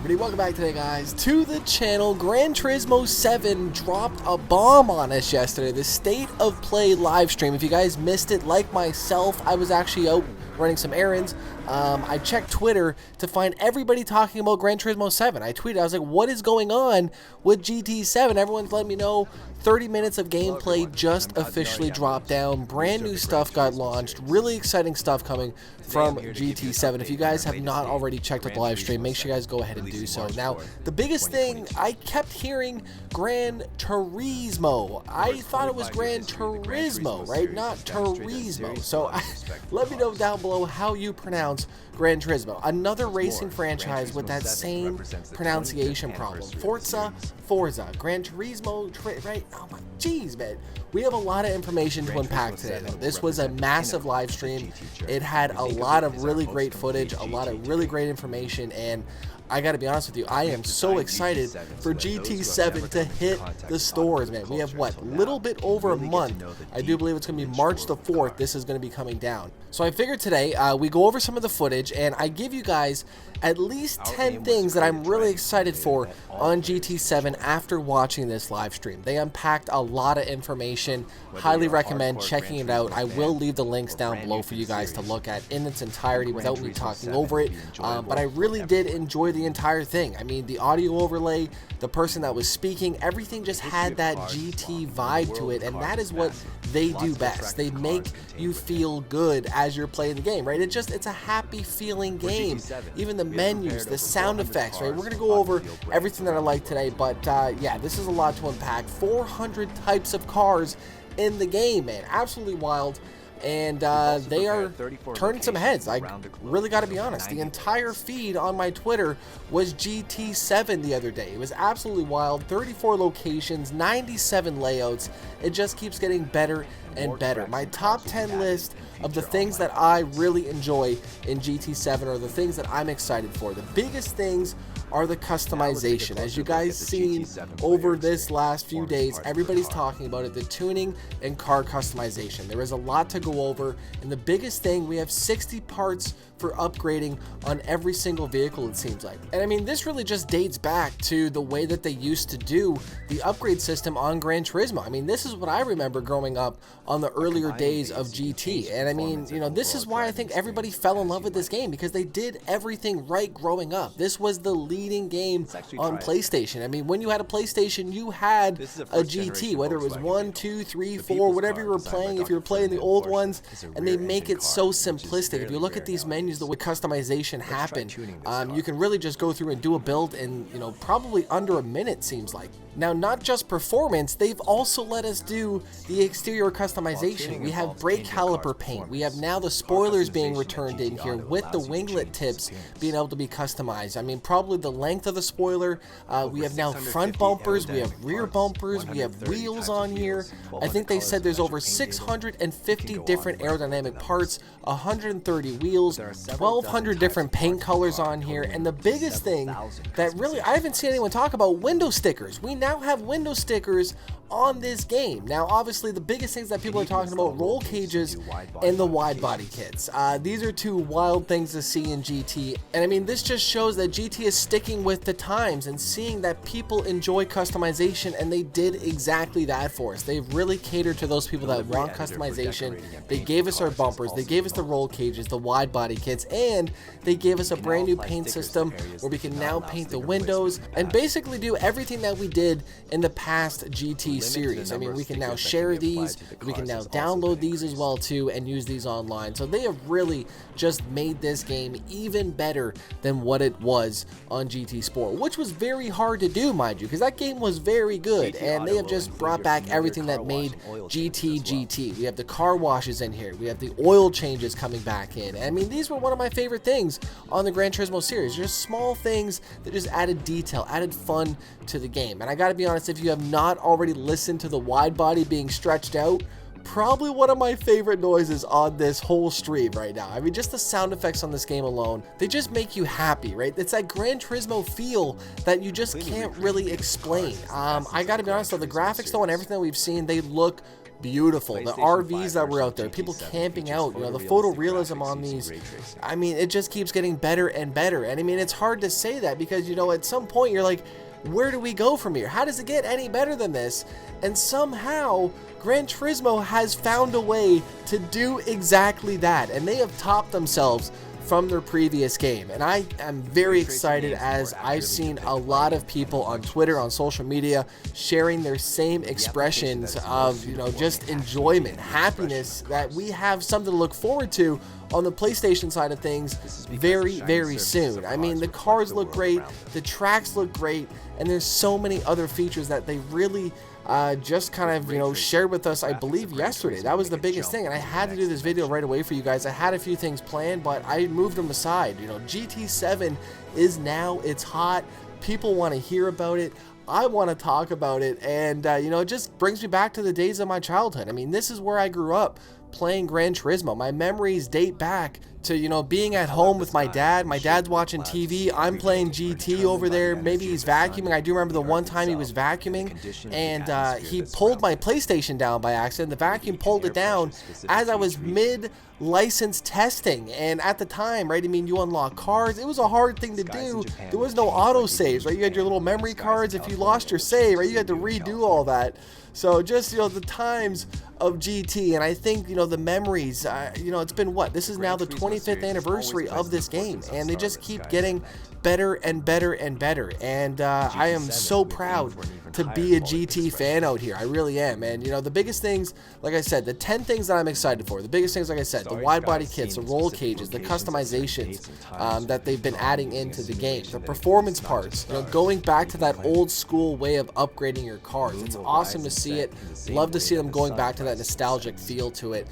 everybody, welcome back today guys to the channel. Gran Turismo 7 dropped a bomb on us yesterday, the state of play live stream. If you guys missed it, like myself, I was actually out running some errands. I checked Twitter to find everybody talking about Gran Turismo 7. I tweeted, I was like, what is going on with GT7? Everyone's letting me know 30 minutes of gameplay just officially dropped down. Brand new stuff got launched. Really exciting stuff coming from GT7. If you guys have not already checked out the live stream, make sure you guys go ahead and do so. Now, the biggest thing, I kept hearing Gran Turismo. I thought it was Gran Turismo, right? Not Turismo. So let me know down below how you pronounce Gran Turismo. Another racing franchise with that same pronunciation problem. Forza, Gran Turismo, right? Oh my jeez, man. We have a lot of information to unpack today, though. This was a massive live stream. It had a lot of really great footage, a lot of really great information, and I gotta be honest with you, I am so excited for GT7 to hit the stores, man. We have, what, a little bit over a month. I do believe it's gonna be March the 4th. This is gonna be coming down. So I figured today, we go over some of the footage, and I give you guys at least 10 things that I'm really excited for on GT7 after watching this live stream. They unpacked a lot of information. Highly recommend checking it out. I will leave the links down below for you guys to look at in its entirety without me talking over it. But I really did enjoy the entire thing. I mean, the audio overlay, the person that was speaking, everything just had that GT vibe to it, and that is what they do best. They make you feel good as you're playing the game, right? It's a happy feeling game. Even the menus, the sound effects, right? We're gonna go over everything that I like today, but yeah, this is a lot to unpack. 400 types of cars in the game, man. Absolutely wild. And they are turning some heads. I really got to be honest. The entire feed on my Twitter was GT7 the other day. It was absolutely wild. 34 locations, 97 layouts. It just keeps getting better and better. My top 10 list of the things that I really enjoy in GT7 are the things that I'm excited for. The biggest things are the customization. As you guys seen over this last few days, everybody's talking about it, the tuning and car customization. There is a lot to go over, and the biggest thing, we have 60 parts for upgrading on every single vehicle, it seems like. And I mean, this really just dates back to the way that they used to do the upgrade system on Gran Turismo. I mean, this is what I remember growing up on the earlier days of GT. And I mean, you know, this is why I think everybody fell in love with this game, because they did everything right growing up. This was the leading game on PlayStation. I mean, when you had a PlayStation, you had a GT, whether it was 1, 2, 3, 4, whatever you were playing. If you were playing the old ones, and they make it so simplistic. If you look at these menus, the way customization happened, you can really just go through and do a build in, you know, probably under a minute, seems like. Now, not just performance, they've also let us do the exterior customization. We have brake caliper paint. We have now the spoilers being returned in here with the winglet tips being able to be customized. I mean, probably the length of the spoiler. We have now front bumpers. We have rear bumpers. We have wheels on here. I think they said there's over 650 different aerodynamic parts, 130 wheels, 1,200 different paint colors on here. And the biggest thing that really I haven't seen anyone talk about, window stickers. We now have window stickers on this game. Now, obviously, the biggest things that people are talking about, roll cages and the wide body kits. These are two wild things to see in GT. And I mean, this just shows that GT is sticking with the times and seeing that people enjoy customization, and they did exactly that for us. They've really catered to those people that want customization. They gave us our bumpers, they gave us the roll cages, the wide body kits, and they gave us a brand new paint system where we can now paint the windows and basically do everything that we did in the past GT series. I mean, we can now share these, we can now download these as well too, and use these online. So they have really just made this game even better than what it was on GT Sport, which was very hard to do, mind you, because that game was very good, and they have just brought back everything that made GT. We have the car washes in here, we have the oil changes coming back in. I mean, these were one of my favorite things on the Gran Turismo series, just small things that just added detail, added fun to the game. And I gotta be honest, if you have not already listened to the wide body being stretched out, probably one of my favorite noises on this whole stream right now. I mean, just the sound effects on this game alone, they just make you happy, right? It's that Gran Turismo feel that you just can't really explain. I gotta be honest though, the graphics though and everything that we've seen, they look beautiful. The RVs that were out there, people camping out, you know, the photorealism on these, I mean, it just keeps getting better and better. And I mean, it's hard to say that because, you know, at some point you're like, where do we go from here? How does it get any better than this? And somehow Gran Turismo has found a way to do exactly that, and they have topped themselves from their previous game. And I am very excited, as I've seen a lot of people on Twitter, on social media, sharing their same expressions of, you know, just enjoyment, happiness, that we have something to look forward to on the PlayStation side of things very, very soon. I mean, the cars look great, the tracks look great, and there's so many other features that they really just kind of, you know, shared with us, I believe, yesterday. That was the biggest thing, and I had to do this video right away for you guys. I had a few things planned, but I moved them aside. You know, GT7 is now, it's hot. People want to hear about it. I want to talk about it, and, you know, it just brings me back to the days of my childhood. I mean, this is where I grew up playing Gran Turismo. My memories date back to, you know, being at home with my dad. My dad's watching TV. I'm playing GT over there. Maybe he's vacuuming. I do remember the one time he was vacuuming, and he pulled my PlayStation down by accident. The vacuum pulled it down as I was mid-license testing. And at the time, right, I mean, you unlock cars. It was a hard thing to do. There was no auto saves, right? You had your little memory cards. If you lost your save, right, you had to redo all that. So just, you know, the times of GT, and I think, you know, the memories, you know, it's been what? This is now the 25th anniversary of this game, and they just keep getting better and better and better. And I am so proud to be a GT fan out here. I really am. And, you know, the biggest things, like I said, the 10 things that I'm excited for, the biggest things, like I said, the wide body kits, the roll cages, the customizations that they've been adding into the game, the performance parts, you know, going back to that old school way of upgrading your cars. It's awesome to see it. Love to see them going back to that nostalgic feel to it.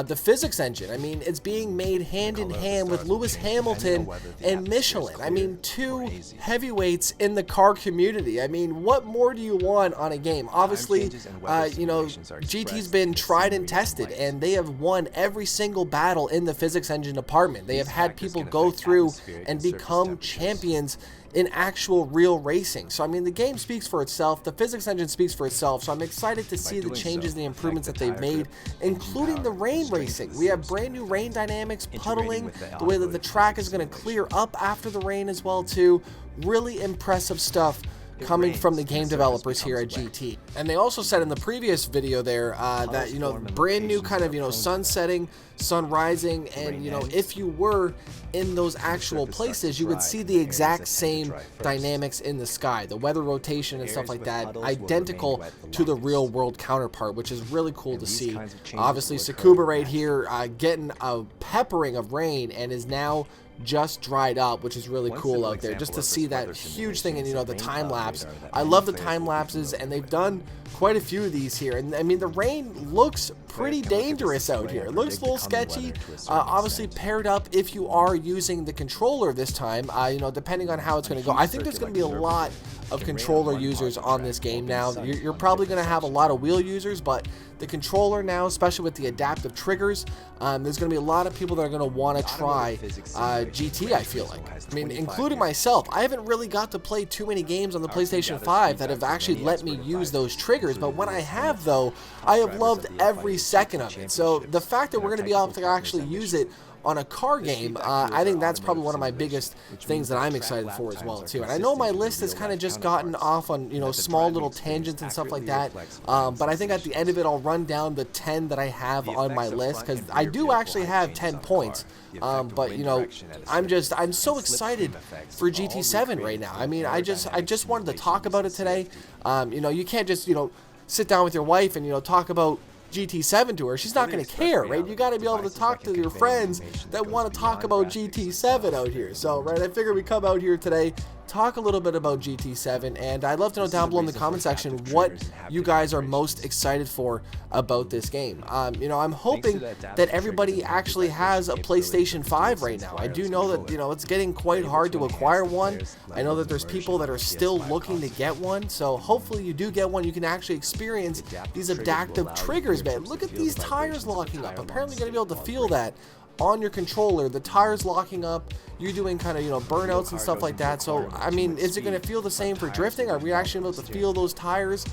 The physics engine, I mean, it's being made hand in hand with Lewis Hamilton and Michelin. I mean, two heavyweights in the car community. I mean, what more do you want on a game? Obviously, you know, GT's been tried and tested, and they have won every single battle in the physics engine department. They have had people go through and become champions in actual real racing. So I mean, the game speaks for itself, the physics engine speaks for itself, so I'm excited to see the changes and the improvements that they've made, including the rain racing. We have brand new rain dynamics, puddling, the way that the track is going to clear up after the rain as well too. Really impressive stuff coming from the game developers here at GT. And they also said in the previous video there that, you know, brand new kind of, you know, sun setting, sun rising, and, you know, if you were in those actual places, you would see the exact same dynamics in the sky, the weather rotation and stuff like that, identical to the real world counterpart, which is really cool to see. Obviously, Tsukuba right here getting a peppering of rain and is now just dried up, which is really cool out there, just to see that huge thing. And, you know, the time lapse, I love the time lapses, and they've done quite a few of these here. And I mean, the rain looks pretty dangerous out here. It looks a little sketchy. Obviously paired up if you are using the controller this time, you know, depending on how it's going to go. I think there's going to be a lot of controller users on this game now. You're probably going to have a lot of wheel users, but the controller now, especially with the adaptive triggers, there's going to be a lot of people that are going to want to try GT, I feel like. I mean, including myself. I haven't really got to play too many games on the PlayStation 5 that have actually let me use those triggers, but when I have, though, I have loved every second of it. So the fact that we're going to be able to actually use it on a car game, I think that's probably one of my biggest things that I'm excited for as well too. And I know my list has kind of just gotten off on, you know, small little tangents and stuff like that, but I think at the end of it I'll run down the 10 that I have on my list, because I do actually have 10 points, but, you know, I'm so excited for GT7 right now. I mean, I just wanted to talk about it today. You know, you can't just, you know, sit down with your wife and, you know, talk about GT7 to her. She's not going to care, right? You got to be able to talk to your friends that want to talk about GT7 out here. So, right, I figured we'd come out here today, talk a little bit about GT7, and I'd love to know down below in the comment section what you guys are most excited for about this game. You know, I'm hoping that everybody actually has a PlayStation 5 right now. I do know that, you know, it's getting quite hard to acquire one. I know that there's people that are still looking to get one, so hopefully you do get one. You can actually experience these adaptive triggers, man. Look at these tires locking up. Apparently you're going to be able to feel that on your controller, the tires locking up, you're doing kind of, you know, burnouts and stuff like that. So, I mean, is it going to feel the same for drifting? Are we actually able to feel those tires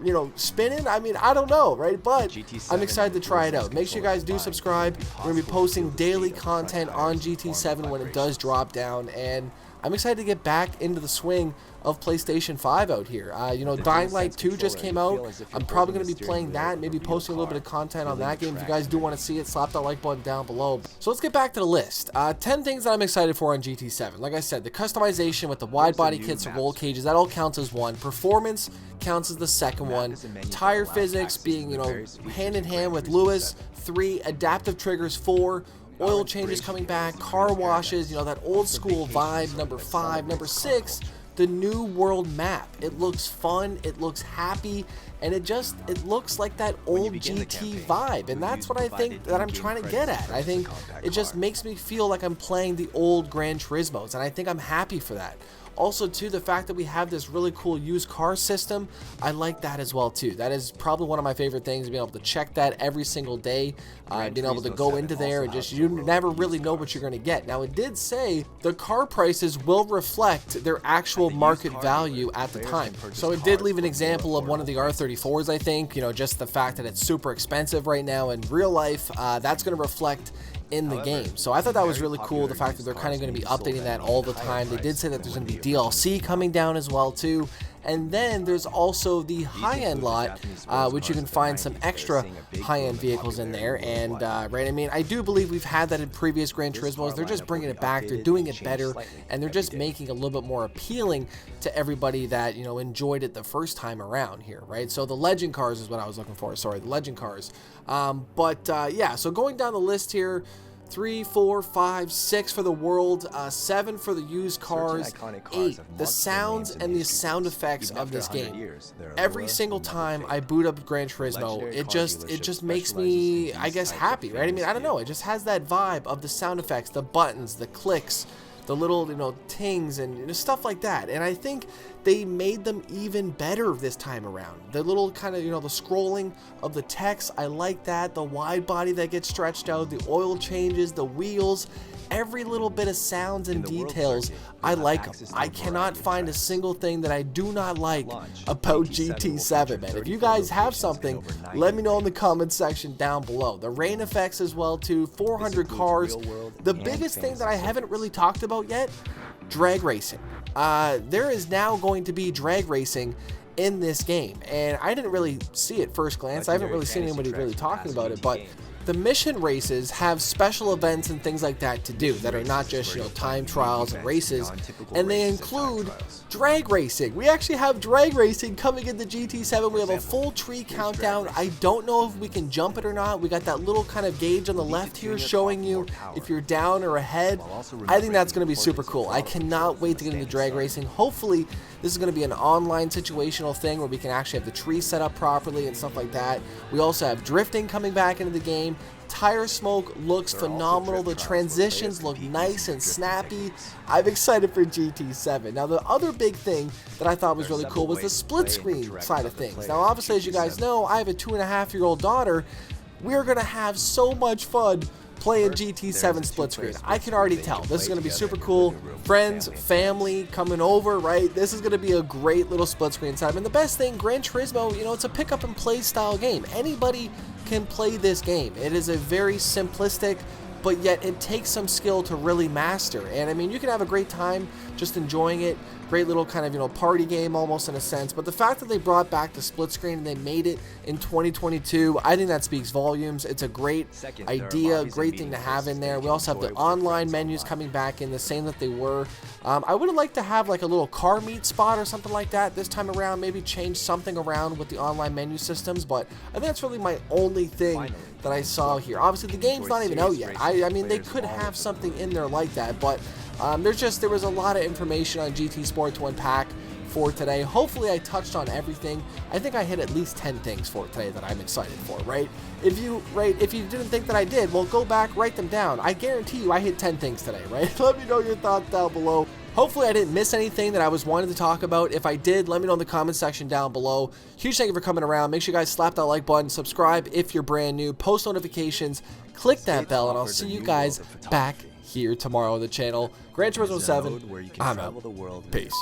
you know, spinning. I mean, I don't know, right? But I'm excited to try it out. Make sure you guys do subscribe. We're going to be posting daily content on GT7 when it does drop down, and I'm excited to get back into the swing of PlayStation 5 out here. You know, Dying Light 2 just came out. I'm probably going to be playing that, maybe posting a little bit of content on that game. If you guys do want to see it, slap that like button down below. So let's get back to the list. 10 things that I'm excited for on GT7. Like I said, the customization with the wide body kits and roll cages, that all counts as one. Performance counts as the second one. Tire physics being, you know, hand in hand with Lewis. 3. Adaptive triggers. 4. Oil changes coming back, car washes, you know, that old school vibe. Number 5. Number 6, the new world map. It looks fun, it looks happy, and it looks like that old GT vibe, and that's what I think that I'm trying to get at. I think it just makes me feel like I'm playing the old Gran Turismos, and I think I'm happy for that. Also, too, the fact that we have this really cool used car system, I like that as well, too. That is probably one of my favorite things, being able to check that every single day, being able to go into there and just, you never really know what you're going to get. Now, it did say the car prices will reflect their actual market value at the time. So it did leave an example of one of the R34s, I think, you know, just the fact that it's super expensive right now in real life, that's going to reflect in the game. So I thought that was really cool, the fact that they're kind of going to be updating that all the time. They did say that there's going to be DLC coming down as well too. And then there's also the high-end lot, which you can find some extra high-end vehicles in there. And right, I mean, I do believe we've had that in previous Gran Turismos. They're just bringing it back, they're doing it better, and they're just making it a little bit more appealing to everybody that, you know, enjoyed it the first time around here, right? So the legend cars is what I was looking for. Sorry, the legend cars. Yeah, so going down the list here, 3, 4, 5, 6 for the world, 7 for the used cars, 8, the sounds and the sound effects of this game. Every single time I boot up Gran Turismo, it just makes me, I guess, happy, right? I mean, I don't know, it just has that vibe of the sound effects, the buttons, the clicks, the little, you know, tings and, you know, stuff like that. And I think they made them even better this time around. The little kind of, you know, the scrolling of the text, I like that. The wide body that gets stretched out, the oil changes, the wheels, every little bit of sounds and details, I like them. I cannot find a single thing that I do not like about GT7, man. If you guys have something, let me know in the comment section down below. The rain effects as well too, 400 cars. The biggest thing that I haven't really talked about yet, drag racing. There is now going to be drag racing in this game, and I didn't really see it first glance. I haven't really seen anybody really talking about it, but the mission races have special events and things like that to do that are not just, you know, time trials and races, and they include drag racing. We actually have drag racing coming into GT7. We have a full tree countdown. I don't know if we can jump it or not. We got that little kind of gauge on the left here showing you if you're down or ahead. I think that's going to be super cool. I cannot wait to get into drag racing. Hopefully this is going to be an online situational thing where we can actually have the tree set up properly and stuff like that. We also have drifting coming back into the game. Tire smoke looks phenomenal. The transitions look nice and snappy. I'm excited for GT7. Now, the other big thing that I thought was really cool was the split screen side of things. Now, obviously, as you guys know, I have a 2.5-year-old daughter. We're going to have so much fun playing GT7 split screen. I can already tell. This is going to be super cool. Friends, family coming over, right? This is going to be a great little split screen time. And the best thing, Gran Turismo, you know, it's a pick up and play style game. Anybody can play this game. It is a very simplistic, but yet it takes some skill to really master. And I mean, you can have a great time just enjoying it. Great little kind of, you know, party game almost in a sense. But the fact that they brought back the split screen and they made it in 2022, I think that speaks volumes. It's a great idea, great thing to have in there. We also have the online menus coming back in the same that they were. I would have liked to have like a little car meet spot or something like that this time around. Maybe change something around with the online menu systems. But I think that's really my only thing that I saw here. Obviously, the game's not even out yet. I mean, they could have something in there like that, but there was a lot of information on GT Sport to unpack for today. Hopefully I touched on everything. I think I hit at least 10 things for today that I'm excited for, right? If you didn't think that I did, well, go back, write them down. I guarantee you I hit 10 things today, right? Let me know your thoughts down below. Hopefully I didn't miss anything that I was wanting to talk about. If I did, let me know in the comment section down below. Huge thank you for coming around. Make sure you guys slap that like button, subscribe if you're brand new, post notifications, click that bell, and I'll see you guys back here tomorrow on the channel. Gran Turismo 7, I'm out. Peace.